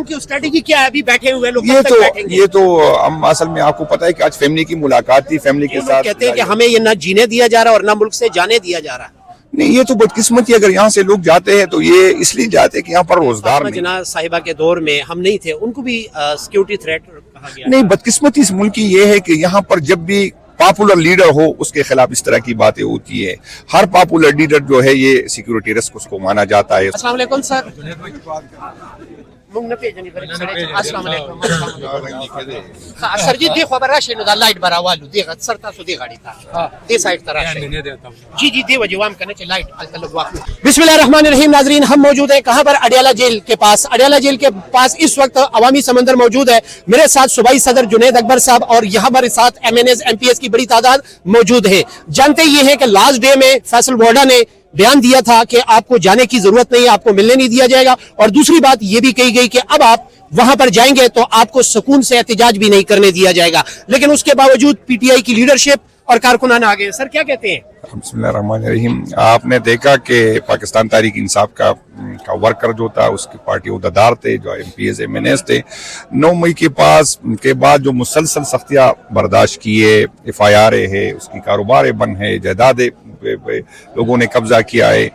Strategy کیا ہے ابھی بیٹھے ہوئے لوگ؟ یہ تو ہم اصل میں آپ کو پتا ہے کہ آج فیملی کی ملاقات تھی، فیملی کے ساتھ کہتے ہیں کہ ہمیں یہ نہ جینے دیا جا رہا اور نہ ملک سے جانے دیا جا رہا۔ نہیں، یہ تو بدقسمتی، اگر یہاں سے لوگ جاتے ہیں تو یہ اس لیے جاتے ہیں کہ یہاں پر روزگار نہیں۔ جناب صاحبہ کے دور میں ہم نہیں تھے، ان کو بھی سیکیورٹی تھریٹ کہا گیا۔ نہیں، بدقسمتی اس ملک کی یہ ہے کہ یہاں پر جب بھی پاپولر لیڈر ہو اس کے خلاف اس طرح کی باتیں ہوتی ہے۔ ہر پاپولر لیڈر جو ہے یہ سیکیورٹی رسک اس کو مانا جاتا ہے۔ السلام علیکم سر۔ السلام علیکم سر جی، دی خبر راشي نو دا لایټ براوالو دی سر تاسو دی غاړي تا دی سایډ طرف جی دی وجہ وام کرنے چ لایٹ الگ واقع۔ بسم اللہ الرحمن الرحیم۔ ناظرین، ہم موجود ہیں کہاں پر؟ اڈیالہ جیل کے پاس۔ اڈیالہ جیل کے پاس اس وقت عوامی سمندر موجود ہے۔ میرے ساتھ صوبائی صدر جنید اکبر صاحب اور یہاں پر ساتھ M N As M P S کی بڑی تعداد موجود ہے۔ جانتے یہ ہیں کہ لاسٹ ڈے میں فیصل ووڈا نے بیان دیا تھا کہ آپ کو جانے کی ضرورت نہیں ہے، آپ کو ملنے نہیں دیا جائے گا، اور دوسری بات یہ بھی کہی گئی کہ اب آپ وہاں پر جائیں گے تو آپ کو سکون سے احتجاج بھی نہیں کرنے دیا جائے گا۔ لیکن اس کے باوجود پی ٹی آئی کی لیڈرشپ اور کارکنان آگے۔ سر کیا کہتے ہیں؟ بسم اللہ الرحمن الرحیم۔ آپ نے دیکھا کہ پاکستان تحریک انصاف کا ورکر جو تھا، اس کی پارٹی عہدیدار تھے، جو M P S M N S تھے، 9 مئی کے بعد جو مسلسل سختیاں برداشت کیے، ایف آئی آر ہے، اس کی کاروبار بند ہے، جائیدادیں لوگوں نے قبضہ کیا ہے،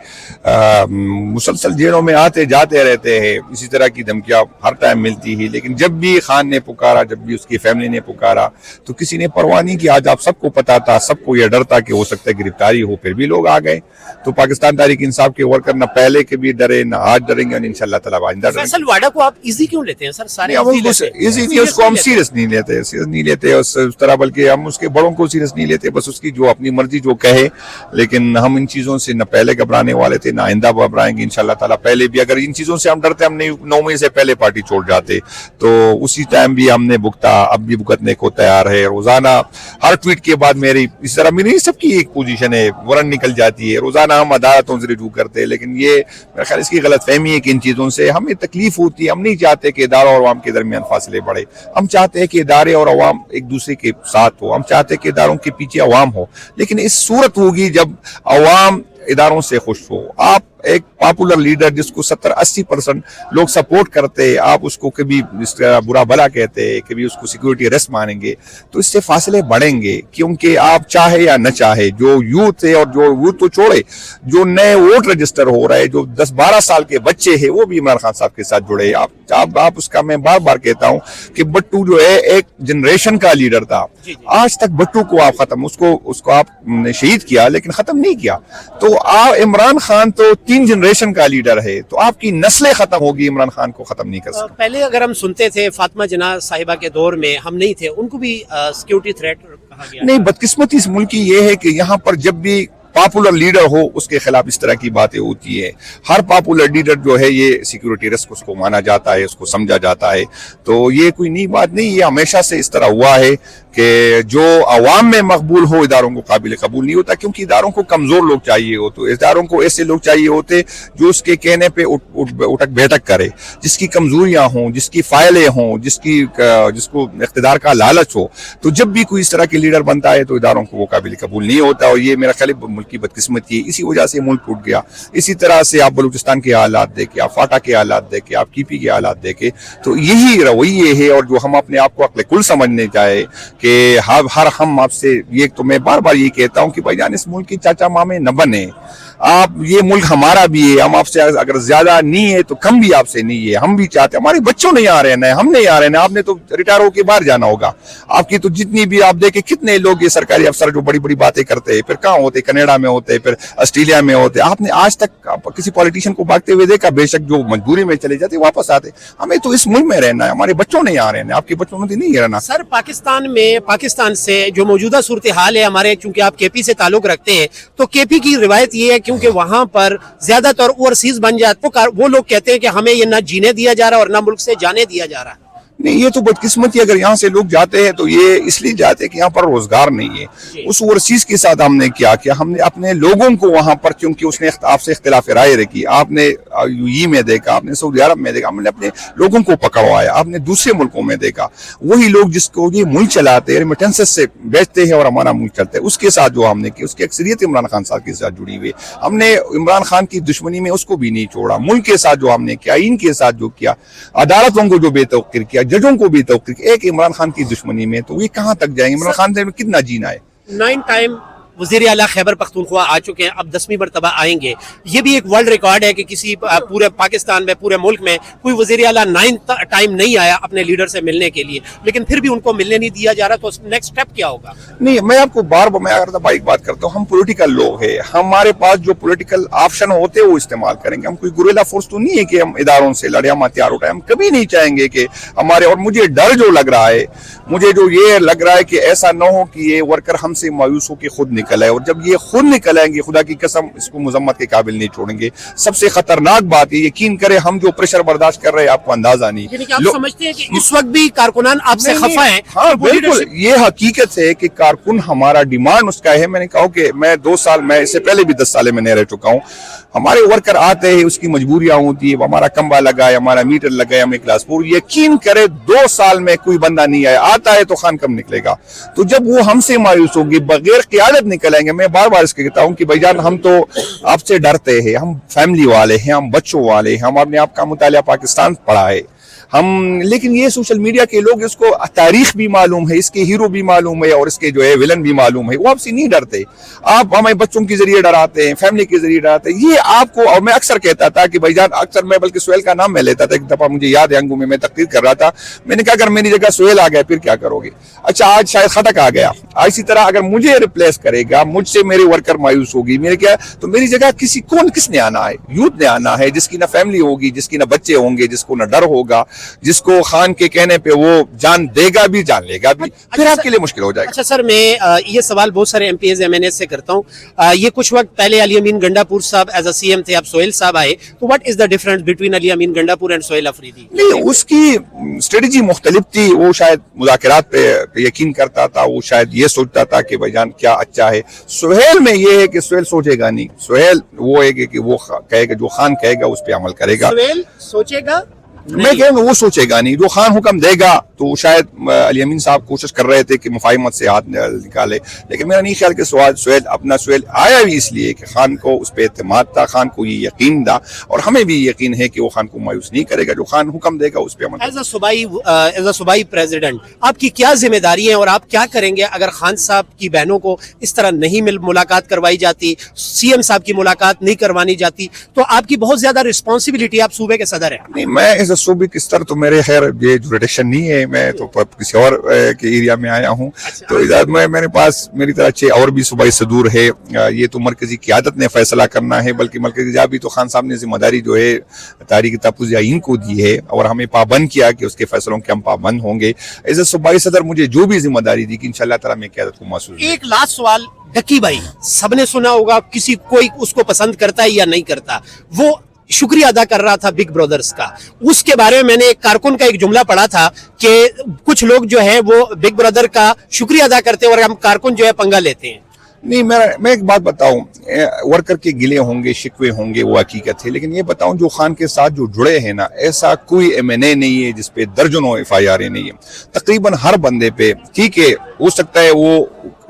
مسلسل جیلوں میں آتے جاتے رہتے ہیں، اسی طرح کی دھمکیاں ہر ٹائم ملتی ہی۔ لیکن جب بھی خان نے پکارا، جب بھی اس کی فیملی نے پکارا تو کسی نے پرواہ نہیں کی۔ آج آپ سب کو پتا تھا، سب کو یہ ڈر تھا کہ ہو سکتا ہے گرفتاری ہو، پھر بھی لوگ آ گئے۔ تو پاکستان تحریک انصاف کے ورکر نہ پہلے کے بھی ڈرے، نہ آج ڈریں گے، انشاءاللہ تعالیٰ آئندہ ڈریں گے۔ فیصل ووڈا کو آپ ایزی کیوں لیتے ہیں سر؟ سارے ایزی نہیں، اس کو ہم سیریس نہیں لیتے اس طرح، بلکہ ہم اس کے بڑوں کو سیریس نہیں لیتے، بس اس کی جو اپنی مرضی جو کہے۔ لیکن ہم ان چیزوں سے نہ پہلے گھبرانے والے تھے، نہ آئندہ گھبرائیں گے انشاءاللہ تعالیٰ۔ پہلے بھی اگر ان چیزوں سے ہم ڈرتے، ہم نہیں 9 مئی سے پہلے پارٹی چھوڑ جاتے، تو اسی ٹائم بھی ہم نے بھگتا، اب بھی بھگتنے کو تیار ہے۔ روزانہ ہر ٹویٹ کے بعد میری اس طرح میری سب کی ایک پوزیشن ہے، ورن نکل جاتی ہے۔ روزانہ ہم عدالتوں سے رجوع کرتے ہیں، لیکن یہ میرا خیال اس کی غلط فہمی ہے کہ ان چیزوں سے ہمیں تکلیف ہوتی ہے۔ ہم نہیں چاہتے کہ اداروں اور عوام کے درمیان فاصلے بڑھے، ہم چاہتے ہیں کہ ادارے اور عوام ایک دوسرے کے ساتھ ہو، ہم چاہتے ہیں کہ اداروں کے پیچھے عوام ہو، لیکن اس صورت ہوگی جب عوام اداروں سے خوش ہو۔ آپ ایک پاپولر لیڈر جس کو 70-80% لوگ سپورٹ کرتے، آپ اس کو کبھی برا بھلا کہتے، کبھی اس کو سیکیورٹی ریسک مانیں گے، تو اس سے فاصلے بڑھیں گے۔ کیونکہ آپ چاہے یا نہ چاہے، جو یوتھ ہے، اور جو یوتھ تو چھوڑے، جو نئے ووٹ رجسٹر ہو رہے، جو 10-12 سال کے بچے ہیں، وہ بھی عمران خان صاحب کے ساتھ جڑے۔ آپ اس کا میں بار بار کہتا ہوں کہ بٹو جو ہے ایک جنریشن کا لیڈر تھا، آج تک بٹو کو آپ ختم، اس کو آپ نے شہید کیا لیکن ختم نہیں کیا۔ تو عمران خان تو 3 جنریشن کا لیڈر ہے، تو آپ کی نسلیں ختم ہوگی، عمران خان کو ختم نہیں کر سکتے۔ پہلے اگر ہم سنتے تھے فاطمہ جناح صاحبہ کے دور میں ہم نہیں تھے، ان کو بھی سیکیورٹی تھریٹ کہا گیا۔ نہیں، بدقسمتی اس ملک کی یہ ہے کہ یہاں پر جب بھی پاپولر لیڈر ہو اس کے خلاف اس طرح کی باتیں ہوتی ہے۔ ہر پاپولر لیڈر جو ہے یہ سیکیورٹی رسک اس کو مانا جاتا ہے، اس کو سمجھا جاتا ہے۔ تو یہ کوئی نئی بات نہیں، یہ ہمیشہ سے اس طرح ہوا ہے کہ جو عوام میں مقبول ہو اداروں کو قابل قبول نہیں ہوتا، کیونکہ اداروں کو کمزور لوگ چاہیے ہو، تو اداروں کو ایسے لوگ چاہیے ہوتے جو اس کے کہنے پہ اٹھک بیٹھک کرے، جس کی کمزوریاں ہوں، جس کی فائلیں ہوں، جس کو اقتدار کا لالچ ہو۔ تو جب بھی کوئی اس طرح کے لیڈر بنتا ہے تو اداروں کو وہ قابل قبول نہیں ہوتا، اور یہ میرا خیال ملک کی بدقسمتی ہے۔ اسی وجہ سے ملک ٹوٹ گیا۔ اسی طرح سے آپ بلوچستان کے حالات دیکھیں، آپ فاٹا کے حالات دیکھیں، آپ کی پی کے حالات دیکھیں، تو یہی رویے ہے۔ اور جو ہم اپنے آپ کو عقل کل سمجھنے چاہے کہ ہم آپ سے یہ، تو میں بار بار یہ کہتا ہوں کہ بھائی جان اس ملک کی چاچا مامے نہ بنے۔ آپ، یہ ملک ہمارا بھی ہے، ہم آپ سے اگر زیادہ نہیں ہے تو کم بھی آپ سے نہیں ہے۔ ہم بھی چاہتے ہیں، ہمارے بچوں نہیں آ رہے ہیں، ہم نہیں آ رہے ہیں، آپ نے تو ریٹائر ہو کے باہر جانا ہوگا۔ آپ کی تو جتنی بھی آپ دیکھیں کتنے لوگ یہ سرکاری افسر جو بڑی بڑی باتیں کرتے ہیں، پھر کہاں ہوتے، کینیڈا میں ہوتے، پھر آسٹریلیا میں ہوتے۔ آپ نے آج تک کسی پولیٹیشین کو بھاگتے ہوئے دیکھا؟ بے شک جو مجبوری میں چلے جاتے واپس آتے۔ ہمیں تو اس ملک میں رہنا ہے، ہمارے بچوں نہیں آ رہے ہیں، آپ کے بچوں نے نہیں رہنا۔ سر پاکستان سے جو موجودہ صورتحال ہے، ہمارے چونکہ آپ کے پی سے تعلق رکھتے ہیں، تو کے پی کی روایت یہ ہے کیونکہ وہاں پر زیادہ تر اوورسیز بن جاتے، وہ لوگ کہتے ہیں کہ ہمیں یہ نہ جینے دیا جا رہا اور نہ ملک سے جانے دیا جا رہا۔ نہیں، یہ تو بدقسمتی، اگر یہاں سے لوگ جاتے ہیں تو یہ اس لیے جاتے ہیں کہ یہاں پر روزگار نہیں ہے۔ اس اوورسیز کے ساتھ ہم نے کیا ہم نے اپنے لوگوں کو وہاں پر، کیونکہ اس نے آپ سے اختلاف رائے رکھی، آپ نے UAE में देखा, आपने सऊदी अरब में देखा, हमने अपने लोगों को पकड़वाया, आपने दूसरे मुल्कों में देखा। वही लोग जिसको ये मुल्क चलाते हैं, रेमिटेंसेस से बेचते हैं और हमारा मुल्क चलता है, उसके साथ जो हमने की, उसकी अक्सरियत इमरान खान साहब के साथ जुड़ी हुई। हमने इमरान खान की दुश्मनी में उसको भी नहीं छोड़ा। मुल्क के साथ जो हमने किया, इनके साथ जो किया, अदालतों को जो बेतौकीर किया, जजों को बेतौकीर किया, एक इमरान खान की दुश्मनी में, तो ये कहाँ तक जाएंगे? इमरान खान से कितना जीना है? 9 टाइम वज़ीर आला खैबर पख्तूनख्वा आ चुके हैं, अब 10वीं मरतबा आएंगे। ये भी एक वर्ल्ड रिकॉर्ड है कि किसी पूरे पाकिस्तान में, पूरे मुल्क में कोई वज़ीर आला 9 टाइम नहीं आया अपने लीडर से मिलने के लिए, लेकिन फिर भी उनको मिलने नहीं दिया जा रहा। तो नेक्स्ट स्टेप क्या होगा? नहीं, मैं आपको मैं अगर एक बात करता हूँ, हम पॉलिटिकल लोग हैं, हमारे पास जो पॉलिटिकल ऑप्शन होते हैं वो इस्तेमाल करेंगे। हम कोई गुरिल्ला फोर्स तो नहीं है कि हम इदारों से लड़े, हम हथियार उठाए। हम कभी नहीं चाहेंगे कि हमारे, और मुझे डर जो लग रहा है, मुझे जो ये लग रहा है कि ऐसा न हो कि ये वर्कर हमसे मायूस हो के खुद निकल आए, और जब ये खुद निकल आएंगे, खुदा की कसम इसको मुजम्मत के काबिल नहीं छोड़ेंगे। सबसे खतरनाक बात है, यकीन करें, हम जो प्रेशर बर्दाश्त कर रहे हैं आपको अंदाजा नहीं। यानी कि आप समझते हैं कि इस वक्त भी कारकुनान आपसे खफा है? हाँ बिल्कुल, ये हकीकत है कि कारकुन हमारा डिमांड उसका है। मैंने कहा कि मैं 2 साल, मैं इससे पहले भी 10 साल में रह चुका हूँ। हमारे वर्कर आते हैं, उसकी मजबूरियां होती है, हमारा खंबा लगा है, हमारा मीटर लगा है, हमें क्लासपुर, यकीन करे 2 साल में कोई बंदा नहीं आया, आता है तो खान कब निकलेगा? तो जब वो हमसे मायूस होगी, बगैर क़ियादत निकल आएंगे। मैं बार बार इसके कहता हूँ कि भाईजान, हम तो आपसे डरते हैं, हम फैमिली वाले हैं, हम बच्चों वाले हैं, हम अपने आप का मुतालिया पाकिस्तान पढ़ा है हम, लेकिन ये सोशल मीडिया के लोग, इसको तारीख भी मालूम है, इसके हीरो भी मालूम है और इसके जो है विलन भी मालूम है, वो आपसे नहीं डरते। आप हमें बच्चों के जरिए डराते हैं, फैमिली के जरिए डराते हैं। ये आपको, और मैं अक्सर कहता था कि भाईजान, अक्सर मैं बल्कि सुहेल का नाम मैं लेता था। एक दफा मुझे याद है, अंगू में मैं तकरीर कर रहा था, मैंने कहा अगर मेरी जगह सुहेल आ गया फिर क्या करोगे? अच्छा, आज शायद खटक आ गया, इसी तरह अगर मुझे रिप्लेस करेगा, मुझसे मेरे वर्कर मायूस होगी, मेरे क्या, तो मेरी जगह किसने आना है? यूथ ने आना है, जिसकी ना फैमिली होगी, जिसकी ना बच्चे होंगे, जिसको ना डर होगा, जिसको खान के कहने पे वो जान देगा भी, जान लेगा भी, फिर आपके लिए मुश्किल हो जाएगा। अच्छा सर, मैं ये सवाल बहुत सारे MPs MNS से करता हूँ। ये कुछ वक्त पहले अली अमीन गंडापुर साहब एज अ CM थे, अब सोहेल साहब आए, तो what is the difference between Ali Amin Gandapur and Sohail Afridi? नहीं, उसकी स्ट्रेटजी मुख्तलिफ थी। वो शायद मुज़ाकरात पे यकीन करता था, वो शायद ये सोचता था कि भाईजान क्या अच्छा है। सुहेल में ये है कि सुहेल सोचेगा नहीं, सुहेल वो है कि वो कहेगा, जो खान कहेगा उस पर अमल करेगा। सुहेल सोचेगा, मैं कहूँगा वो सोचेगा नहीं, जो खान हुक्म देगा। तो शायद अली अमीन साहब कोशिश कर रहे थे कि मुफाहिमत से हाथ निकाले, लेकिन मेरा नहीं ख्याल कि सुहेल आया भी इसलिए कि खान को उस पर एतमाद था, खान को ये यकीन था, और हमें भी यकीन है कि वो खान को मायूस नहीं करेगा। जो खान हुक्म देगा उस पर अमल। एज अ सूबाई प्रेसिडेंट आपकी क्या जिम्मेदारी है और आप क्या करेंगे अगर खान साहब की बहनों को इस तरह नहीं मुलाकात करवाई जाती, CM साहब की मुलाकात नहीं करवानी जाती, तो आपकी बहुत ज्यादा रिस्पॉन्सिबिलिटी, आप सूबे के सदर है। नहीं, मैं सूबे की स्तर तो मेरे खैर ये जुरिडिक्शन नहीं है, मैं तो किसी और के एरिया में आया हूँ। तो इधर मेरे पास मेरी तरह 6 और भी सूबाई सदूर है। ये तो मरकजी क़ियादत ने फैसला करना है, बल्कि मरकजी क़ियादत तो खान साहब ने जिम्मेदारी जो है तारीख तहफ़्फ़ुज़ आईन को दी है और हमें पाबंद किया कि उसके फैसलों के हम पाबंद होंगे। एज ए सूबाई सदर मुझे जो भी जिम्मेदारी दी कि इंशाअल्लाह ताला मैं क़ियादत को महसूस। एक लास्ट सवाल, डक्की भाई सबने सुना होगा, किसी कोई उसको पसंद करता है या नहीं करता, वो शुक्रिया अदा कर रहा था बिग ब्रदर्स का। उसके बारे में मैंने एक कारकुन का एक जुमला पढ़ा था कि कुछ लोग जो है वो बिग ब्रदर का शुक्रिया अदा करते हैं और हम कारकुन जो है पंगा लेते हैं। नहीं, मैं एक बात बताऊं, वर्कर के गिले होंगे, शिकवे होंगे, वो हकीकत है, लेकिन ये बताऊं जो खान के साथ जो जुड़े हैं ना, ऐसा कोई MNA नहीं है जिसपे दर्जनों FIR नहीं है। तकरीबन हर बंदे पे, ठीक है, हो सकता है वो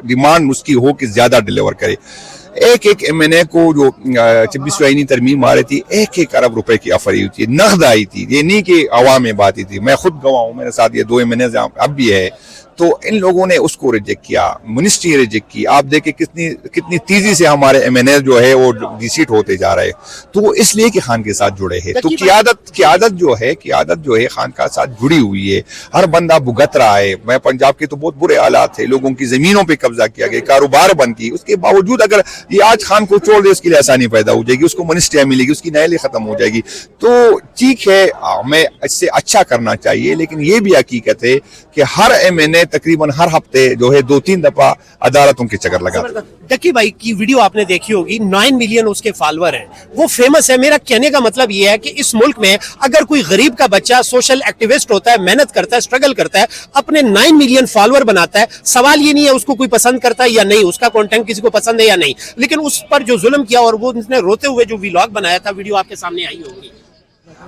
डिमांड उसकी हो कि ज्यादा डिलीवर करे। एक MNA को जो 26वीं आईनी तरमीम आ रही थी, 1 अरब रुपए की ऑफर हुई थी, नकद आई थी। ये नहीं कि अवाम में बात थी, मैं खुद गवाह हूँ, मेरे साथ ये 2 MNA अब भी है। तो इन लोगों ने उसको रिजेक्ट किया, मिनिस्ट्री रिजेक्ट की। आप देखें कितनी तेजी से हमारे MNA जो है वो डिसीट होते जा रहे हैं, तो वो इसलिए कि खान के साथ जुड़े हैं। तो क़ियादत जो है खान का साथ जुड़ी हुई है। हर बंदा भुगत रहा है। मैं पंजाब के तो बहुत बुरे हालात थे, लोगों की जमीनों पे कब्जा किया गया, कारोबार बंद की। उसके बावजूद अगर ये आज खान को छोड़ दे, उसके लिए आसानी पैदा हो जाएगी, उसको मिनिस्ट्रियाँ मिलेगी, उसकी न्यायालय खत्म हो जाएगी। तो ठीक है, हमें इससे अच्छा करना चाहिए, लेकिन ये भी हकीकत है कि हर MNA तकरीबन हर हफ्ते जो है 2-3 दफा अदालतों के चक्कर लगाता हूं। डक्की भाई की वीडियो आपने देखी होगी, 9 मिलियन उसके फॉलोअर हैं, वो फेमस है। मेरा कहने का मतलब ये है कि इस मुल्क में अगर कोई गरीब का बच्चा सोशल एक्टिविस्ट होता है, मेहनत करता है, स्ट्रगल करता है, अपने 9 मिलियन फॉलोअर बनाता है, सवाल ये नहीं है उसको कोई पसंद करता है या नहीं, उसका कंटेंट किसी को पसंद है या नहीं, लेकिन उस पर जो जुल्म किया और वो उसने रोते हुए जो व्लॉग बनाया था, वीडियो आपके सामने आई होगी।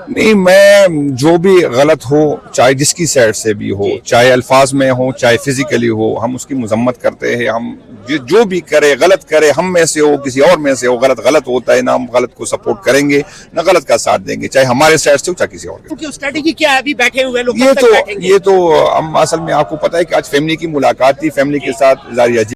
नहीं, मैं जो भी गलत हो, चाहे जिसकी साइड से भी हो, चाहे अल्फाज में हो, चाहे फिजिकली हो, हम उसकी मजम्मत करते हैं। हम जो भी करे, गलत करे, हम में से हो, किसी और में से हो, गलत गलत होता है ना, हम गलत को सपोर्ट करेंगे ना गलत का साथ देंगे, चाहे हमारे साइड से हो चाहे किसी और के। क्योंकि स्ट्रेटेजी क्या है, अभी बैठे हुए लोग ये तो हम असल में आपको पता है कि आज फैमिली की मुलाकात थी, फैमिली के साथ जारिया